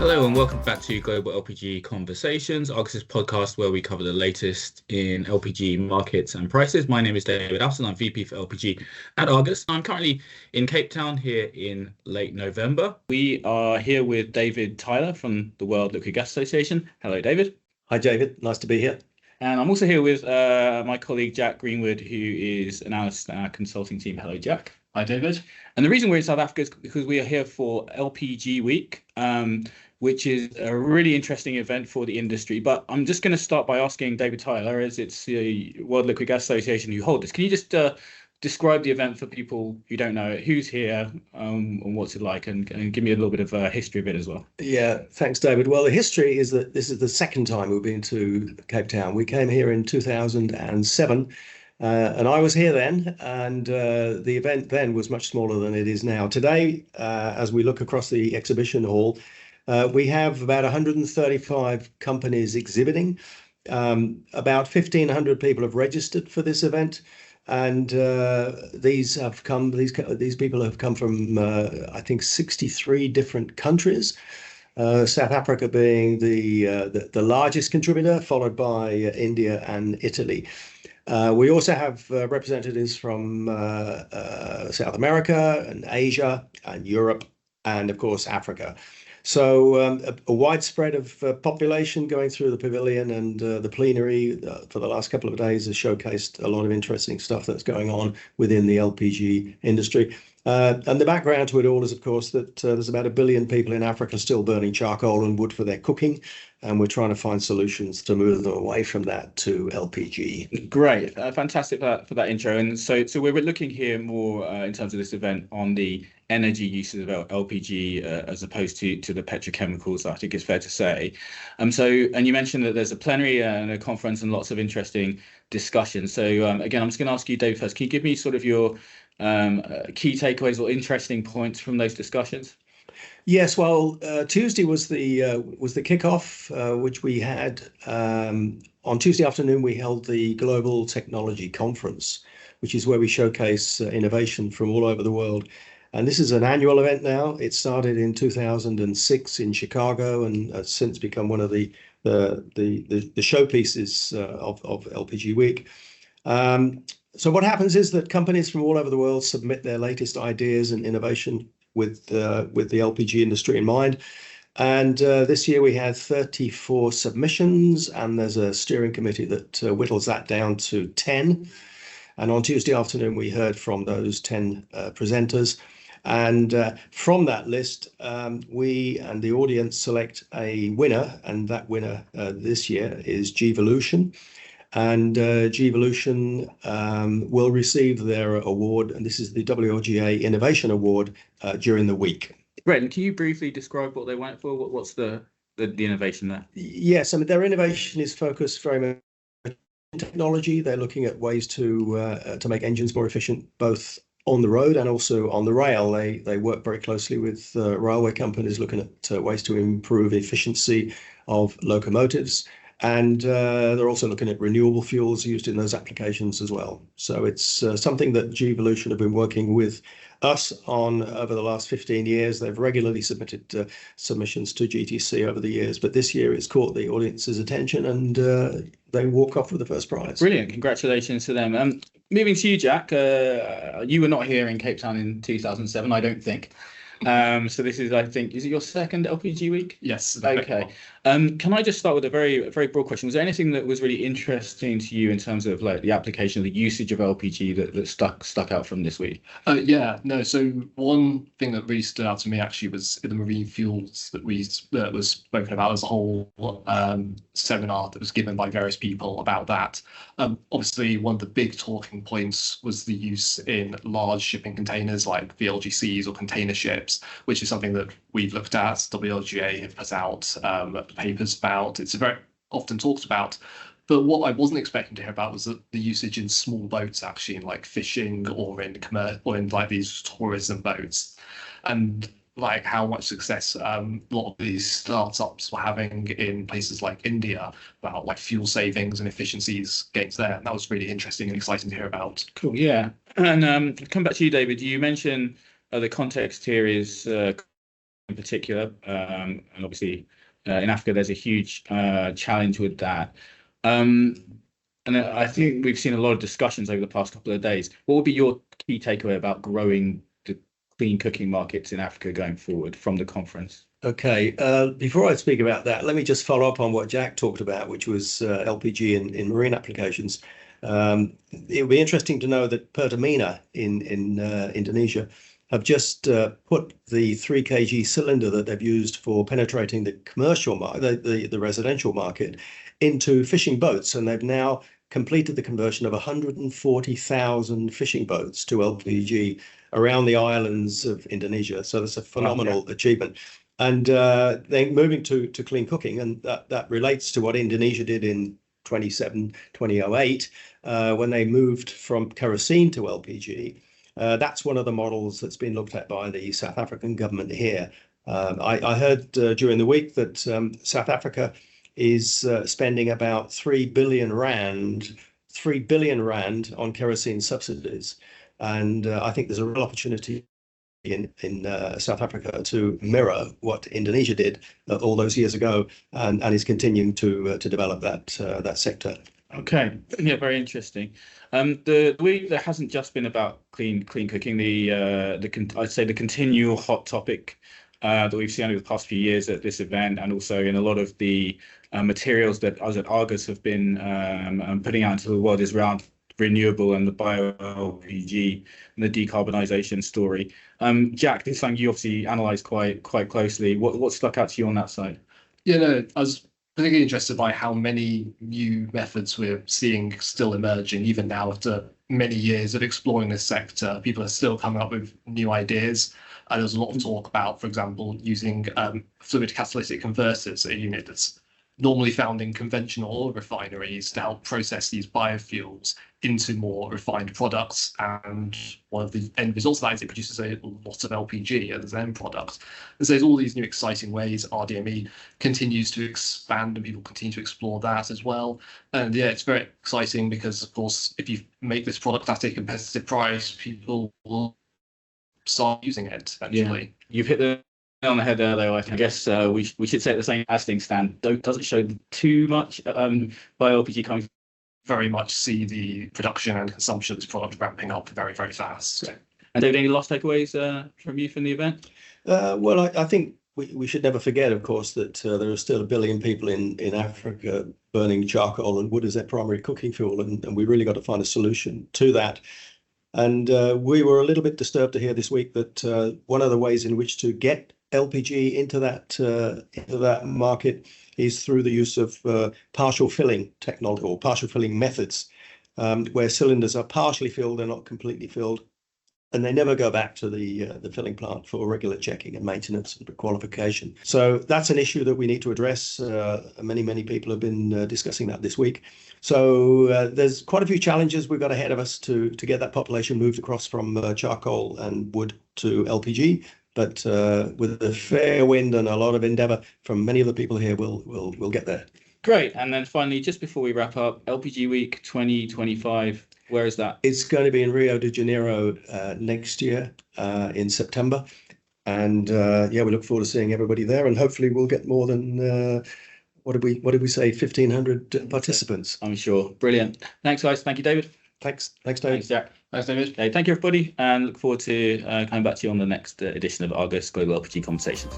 Hello and welcome back to Global LPG Conversations, Argus's podcast where we cover the latest in LPG markets and prices. My name is David Appleton. I'm VP for LPG at Argus. I'm currently in Cape Town here in late November. We are here with David Tyler from the World Liquid Gas Association. Hello, David. Hi, David. Nice to be here. And I'm also here with my colleague, Jack Greenwood, who is an analyst in our consulting team. Hello, Jack. Hi, David. And the reason we're in South Africa is because we are here for LPG Week, which is a really interesting event for the industry. But I'm just going to start by asking David Tyler, as it's the World Liquid Gas Association who hold this. Can you just describe the event for people who don't know it? Who's here and what's it like? And give me a little bit of a history of it as well. Yeah, thanks, David. Well, the history is that this is the second time we've been to Cape Town. We came here in 2007. And I was here then, and the event then was much smaller than it is now. Today, as we look across the exhibition hall, we have about 135 companies exhibiting. About 1,500 people have registered for this event, and these people have come from I think 63 different countries. South Africa being the largest contributor, followed by India and Italy. We also have representatives from South America and Asia and Europe and, of course, Africa. So a widespread of population going through the pavilion, and the plenary for the last couple of days has showcased a lot of interesting stuff that's going on within the LPG industry. And the background to it all is, of course, that there's about 1 billion people in Africa still burning charcoal and wood for their cooking. And we're trying to find solutions to move them away from that to LPG. Great. Fantastic for that intro. And so we're looking here more in terms of this event on the energy uses of LPG as opposed to the petrochemicals, I think it's fair to say. And you mentioned that there's a plenary and a conference and lots of interesting discussions. So again, I'm just going to ask you, Dave, first. Can you give me sort of your key takeaways or interesting points from those discussions? Yes, well, Tuesday was the kickoff, which we had on Tuesday afternoon. We held the Global Technology Conference, which is where we showcase innovation from all over the world. And this is an annual event now. It started in 2006 in Chicago and has since become one of the showpieces of LPG Week. So what happens is that companies from all over the world submit their latest ideas and innovation with the LPG industry in mind. And this year we had 34 submissions, and there's a steering committee that whittles that down to 10. And on Tuesday afternoon, we heard from those 10 presenters. And from that list, we and the audience select a winner, and that winner this year is Gvolution. And Gvolution will receive their award, and this is the WLGA Innovation Award during the week. Great. And can you briefly describe what they went for? What's the innovation there? Yes, I mean, their innovation is focused very much on technology. They're looking at ways to make engines more efficient, both on the road and also on the rail. They work very closely with railway companies, looking at ways to improve efficiency of locomotives. And they're also looking at renewable fuels used in those applications as well. So it's something that Gvolution have been working with us on over the last 15 years. They've regularly submitted submissions to GTC over the years, but this year it's caught the audience's attention, and they walk off with the first prize. Brilliant. Congratulations to them. Moving to you, Jack, you were not here in Cape Town in 2007, I don't think. So this is, I think, is it your second LPG week? Yes. Okay. Can I just start with a very broad question? Was there anything that was really interesting to you in terms of like the application, the usage of LPG that stuck out from this week? So one thing that really stood out to me actually was the marine fuels that was spoken about as a whole seminar that was given by various people about that. Obviously, one of the big talking points was the use in large shipping containers like VLGCs or container ships, which is something that we've looked at. WLGA have put out papers about. It's very often talked about. But what I wasn't expecting to hear about was the usage in small boats, actually, in like fishing or in like these tourism boats, and like how much success a lot of these startups were having in places like India about like fuel savings and efficiencies gains there. And that was really interesting and exciting to hear about. Cool. Yeah. And come back to you, David. You mentioned the context here is in particular, and obviously in Africa there's a huge challenge with that. And I think we've seen a lot of discussions over the past couple of days. What would be your key takeaway about growing the clean cooking markets in Africa going forward from the conference? Okay, before I speak about that, let me just follow up on what Jack talked about, which was LPG in marine applications. It would be interesting to know that Pertamina in Indonesia have just put the 3 kg cylinder that they've used for penetrating the commercial market, the residential market, into fishing boats, and they've now completed the conversion of 140,000 fishing boats to LPG around the islands of Indonesia. So that's a phenomenal achievement. And they're moving to clean cooking, and that relates to what Indonesia did in 2008, when they moved from kerosene to LPG. That's one of the models that's been looked at by the South African government here. I heard during the week that South Africa is spending about 3 billion rand on kerosene subsidies. And I think there's a real opportunity in South Africa to mirror what Indonesia did all those years ago, and is continuing to develop that sector. Okay, yeah, very interesting. The week there hasn't just been about clean cooking. I'd say the continual hot topic that we've seen over the past few years at this event, and also in a lot of the materials that us at Argus have been putting out into the world, is around renewable and the bio-LPG and the decarbonisation story. Jack, this is something you obviously analysed quite closely. What stuck out to you on that side? Yeah, no, I was particularly interested by how many new methods we're seeing still emerging, even now after many years of exploring this sector. People are still coming up with new ideas. There's a lot of talk about, for example, using fluid catalytic converters, a unit that's normally found in conventional oil refineries, to help process these biofuels into more refined products. And one of the end results of that is it produces a lot of LPG as an end product. And so there's all these new exciting ways. RDME continues to expand, and people continue to explore that as well. And yeah, it's very exciting because, of course, if you make this product at a competitive price, people will start using it eventually. Yeah. You've hit the nail on the head there, though. I guess we should say at the same as things stand, doesn't show too much bio-LPG coming. Very much see the production and consumption of this product ramping up very, very fast. And David, any last takeaways from you from the event? Well, I think we should never forget, of course, that there are still 1 billion people in Africa burning charcoal and wood as their primary cooking fuel, and we really got to find a solution to that. And we were a little bit disturbed to hear this week that one of the ways in which to get LPG into that market is through the use of partial filling technology, or partial filling methods, where cylinders are partially filled, they're not completely filled, and they never go back to the filling plant for regular checking and maintenance and qualification. So that's an issue that we need to address. Many people have been discussing that this week. So there's quite a few challenges we've got ahead of us to get that population moved across from charcoal and wood to LPG. But with a fair wind and a lot of endeavour from many of the people here, we'll get there. Great. And then finally, just before we wrap up, LPG Week 2025, where is that? It's going to be in Rio de Janeiro next year in September. And yeah, we look forward to seeing everybody there, and hopefully we'll get more than what did we say, 1,500 participants. I'm sure. Brilliant. Thanks, guys. Thank you, David. Thanks, David. Thanks, Jack. Thanks, David. Okay, thank you, everybody, and look forward to coming back to you on the next edition of Argus Global LPG Conversations.